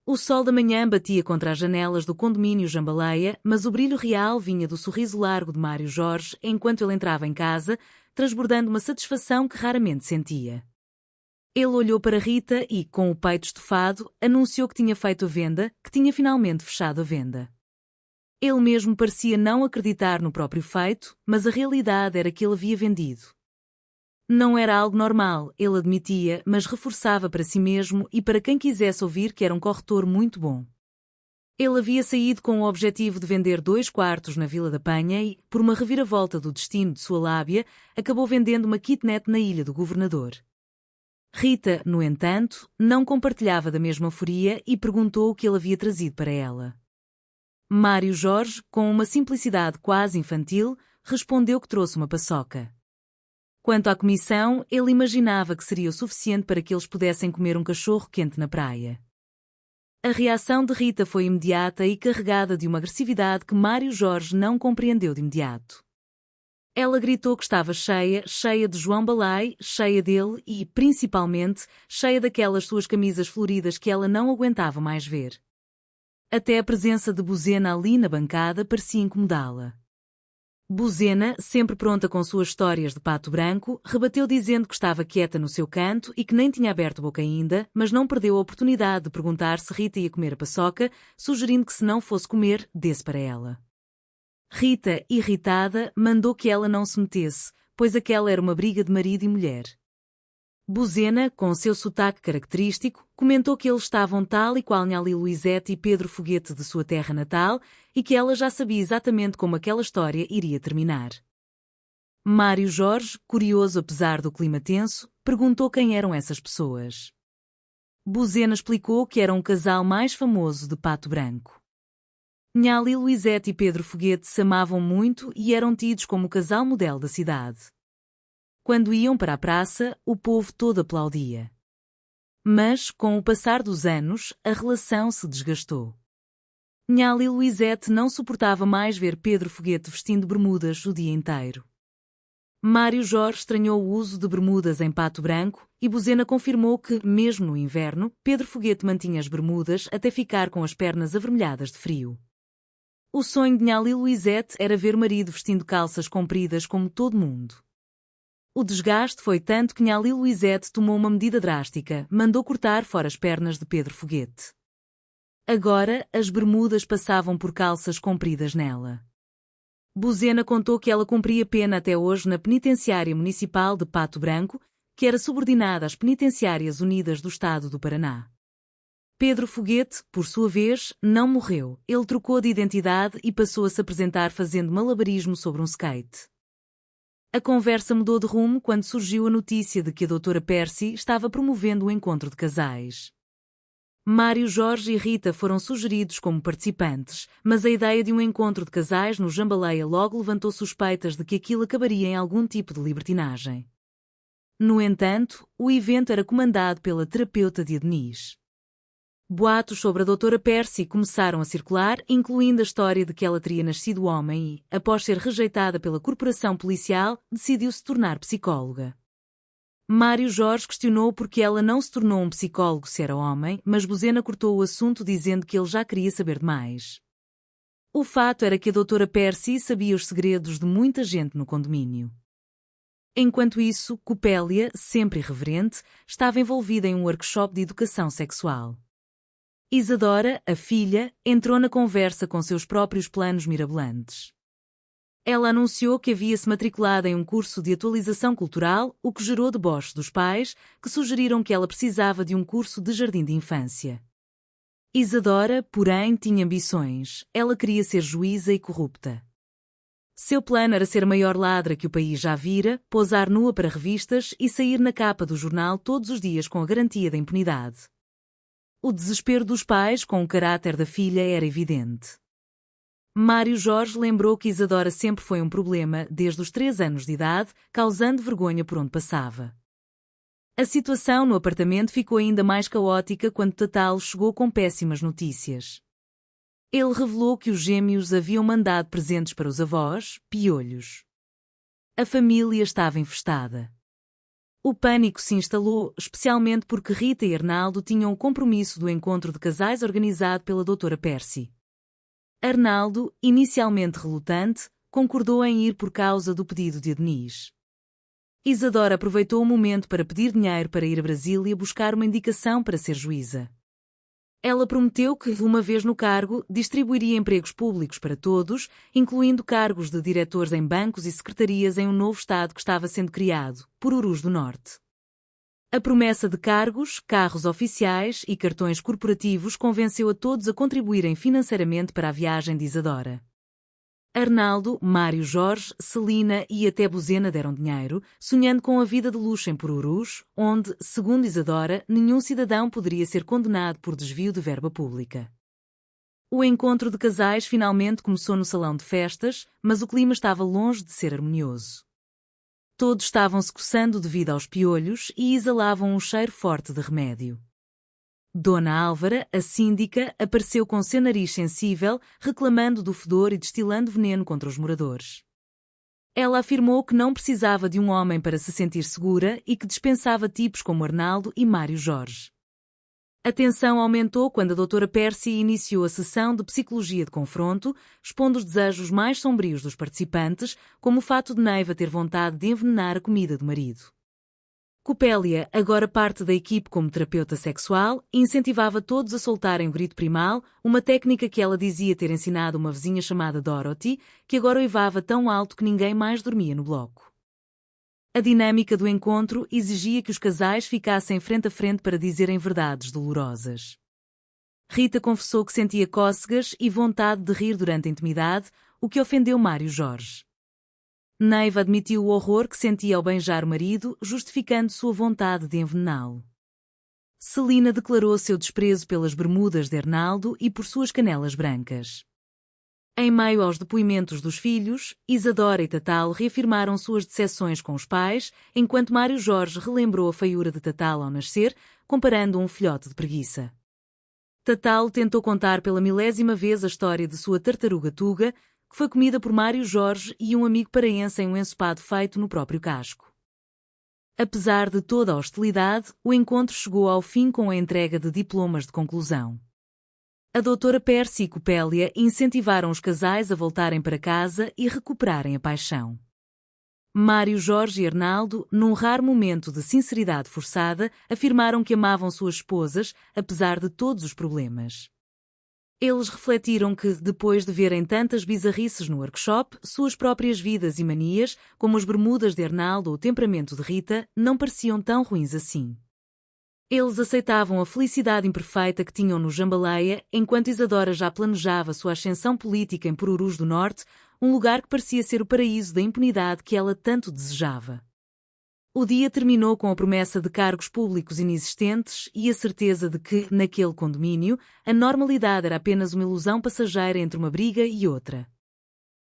O sol da manhã batia contra as janelas do condomínio Jambaleia, mas o brilho real vinha do sorriso largo de Mário Jorge enquanto ele entrava em casa, transbordando uma satisfação que raramente sentia. Ele olhou para Rita e, com o peito estufado, anunciou que tinha feito a venda, que tinha finalmente fechado a venda. Ele mesmo parecia não acreditar no próprio feito, mas a realidade era que ele havia vendido. Não era algo normal, ele admitia, mas reforçava para si mesmo e para quem quisesse ouvir que era um corretor muito bom. Ele havia saído com o objetivo de vender 2 quartos na Vila da Penha e, por uma reviravolta do destino de sua lábia, acabou vendendo uma kitnet na Ilha do Governador. Rita, no entanto, não compartilhava da mesma euforia e perguntou o que ele havia trazido para ela. Mário Jorge, com uma simplicidade quase infantil, respondeu que trouxe uma paçoca. Quanto à comissão, ele imaginava que seria o suficiente para que eles pudessem comer um cachorro quente na praia. A reação de Rita foi imediata e carregada de uma agressividade que Mário Jorge não compreendeu de imediato. Ela gritou que estava cheia de João Balai, cheia dele e, principalmente, cheia daquelas suas camisas floridas que ela não aguentava mais ver. Até a presença de Buzena ali na bancada parecia incomodá-la. Buzena, sempre pronta com suas histórias de pato branco, rebateu dizendo que estava quieta no seu canto e que nem tinha aberto a boca ainda, mas não perdeu a oportunidade de perguntar se Rita ia comer a paçoca, sugerindo que se não fosse comer, desse para ela. Rita, irritada, mandou que ela não se metesse, pois aquela era uma briga de marido e mulher. Buzena, com seu sotaque característico, comentou que eles estavam tal e qual Nhali Luizete e Pedro Foguete de sua terra natal e que ela já sabia exatamente como aquela história iria terminar. Mário Jorge, curioso apesar do clima tenso, perguntou quem eram essas pessoas. Buzena explicou que era um casal mais famoso de Pato Branco. Nhali Luizete e Pedro Foguete se amavam muito e eram tidos como o casal modelo da cidade. Quando iam para a praça, o povo todo aplaudia. Mas, com o passar dos anos, a relação se desgastou. Nhali Luizete não suportava mais ver Pedro Foguete vestindo bermudas o dia inteiro. Mário Jorge estranhou o uso de bermudas em Pato Branco e Buzena confirmou que, mesmo no inverno, Pedro Foguete mantinha as bermudas até ficar com as pernas avermelhadas de frio. O sonho de Nhali Luizete era ver o marido vestindo calças compridas como todo mundo. O desgaste foi tanto que Nhali Luizete tomou uma medida drástica, mandou cortar fora as pernas de Pedro Foguete. Agora, as bermudas passavam por calças compridas nela. Buzena contou que ela cumpria pena até hoje na Penitenciária Municipal de Pato Branco, que era subordinada às Penitenciárias Unidas do Estado do Paraná. Pedro Foguete, por sua vez, não morreu, ele trocou de identidade e passou a se apresentar fazendo malabarismo sobre um skate. A conversa mudou de rumo quando surgiu a notícia de que a doutora Percy estava promovendo o encontro de casais. Mário Jorge e Rita foram sugeridos como participantes, mas a ideia de um encontro de casais no Jambaleia logo levantou suspeitas de que aquilo acabaria em algum tipo de libertinagem. No entanto, o evento era comandado pela terapeuta de Denise. Boatos sobre a doutora Percy começaram a circular, incluindo a história de que ela teria nascido homem e, após ser rejeitada pela corporação policial, decidiu se tornar psicóloga. Mário Jorge questionou por que ela não se tornou um psicólogo se era homem, mas Buzena cortou o assunto dizendo que ele já queria saber demais. O fato era que a doutora Percy sabia os segredos de muita gente no condomínio. Enquanto isso, Copélia, sempre irreverente, estava envolvida em um workshop de educação sexual. Isadora, a filha, entrou na conversa com seus próprios planos mirabolantes. Ela anunciou que havia se matriculado em um curso de atualização cultural, o que gerou deboche dos pais, que sugeriram que ela precisava de um curso de jardim de infância. Isadora, porém, tinha ambições. Ela queria ser juíza e corrupta. Seu plano era ser a maior ladra que o país já vira, posar nua para revistas e sair na capa do jornal todos os dias com a garantia da impunidade. O desespero dos pais com o caráter da filha era evidente. Mário Jorge lembrou que Isadora sempre foi um problema, desde os 3 anos de idade, causando vergonha por onde passava. A situação no apartamento ficou ainda mais caótica quando Tatalo chegou com péssimas notícias. Ele revelou que os gêmeos haviam mandado presentes para os avós, piolhos. A família estava infestada. o pânico se instalou, especialmente porque Rita e Arnaldo tinham o compromisso do encontro de casais organizado pela doutora Percy. Arnaldo, inicialmente relutante, concordou em ir por causa do pedido de Denise. Isadora aproveitou o momento para pedir dinheiro para ir a Brasília buscar uma indicação para ser juíza. Ela prometeu que, uma vez no cargo, distribuiria empregos públicos para todos, incluindo cargos de diretores em bancos e secretarias em um novo estado que estava sendo criado, Pururus do Norte. A promessa de cargos, carros oficiais e cartões corporativos convenceu a todos a contribuírem financeiramente para a viagem de Isadora. Arnaldo, Mário Jorge, Celina e até Buzena deram dinheiro, sonhando com a vida de luxo em Pururus, onde, segundo Isadora, nenhum cidadão poderia ser condenado por desvio de verba pública. O encontro de casais finalmente começou no salão de festas, mas o clima estava longe de ser harmonioso. Todos estavam se coçando devido aos piolhos e exalavam um cheiro forte de remédio. Dona Álvara, a síndica, apareceu com seu nariz sensível, reclamando do fedor e destilando veneno contra os moradores. Ela afirmou que não precisava de um homem para se sentir segura e que dispensava tipos como Arnaldo e Mário Jorge. A tensão aumentou quando a doutora Percy iniciou a sessão de psicologia de confronto, expondo os desejos mais sombrios dos participantes, como o fato de Neiva ter vontade de envenenar a comida do marido. Copélia, agora parte da equipe como terapeuta sexual, incentivava todos a soltarem o grito primal, uma técnica que ela dizia ter ensinado uma vizinha chamada Dorothy, que agora uivava tão alto que ninguém mais dormia no bloco. A dinâmica do encontro exigia que os casais ficassem frente a frente para dizerem verdades dolorosas. Rita confessou que sentia cócegas e vontade de rir durante a intimidade, o que ofendeu Mário Jorge. Neiva admitiu o horror que sentia ao beijar o marido, justificando sua vontade de envenená-lo. Celina declarou seu desprezo pelas bermudas de Arnaldo e por suas canelas brancas. Em meio aos depoimentos dos filhos, Isadora e Tatal reafirmaram suas decepções com os pais, enquanto Mário Jorge relembrou a feiura de Tatal ao nascer, comparando um filhote de preguiça. Tatal tentou contar pela milésima vez a história de sua tartaruga Tuga, que foi comida por Mário Jorge e um amigo paraense em um ensopado feito no próprio casco. Apesar de toda a hostilidade, o encontro chegou ao fim com a entrega de diplomas de conclusão. A doutora Percy e Copélia incentivaram os casais a voltarem para casa e recuperarem a paixão. Mário Jorge e Arnaldo, num raro momento de sinceridade forçada, afirmaram que amavam suas esposas, apesar de todos os problemas. Eles refletiram que, depois de verem tantas bizarrices no workshop, suas próprias vidas e manias, como as bermudas de Arnaldo ou o temperamento de Rita, não pareciam tão ruins assim. Eles aceitavam a felicidade imperfeita que tinham no Jambaleia, enquanto Isadora já planejava sua ascensão política em Pururus do Norte, um lugar que parecia ser o paraíso da impunidade que ela tanto desejava. O dia terminou com a promessa de cargos públicos inexistentes e a certeza de que, naquele condomínio, a normalidade era apenas uma ilusão passageira entre uma briga e outra.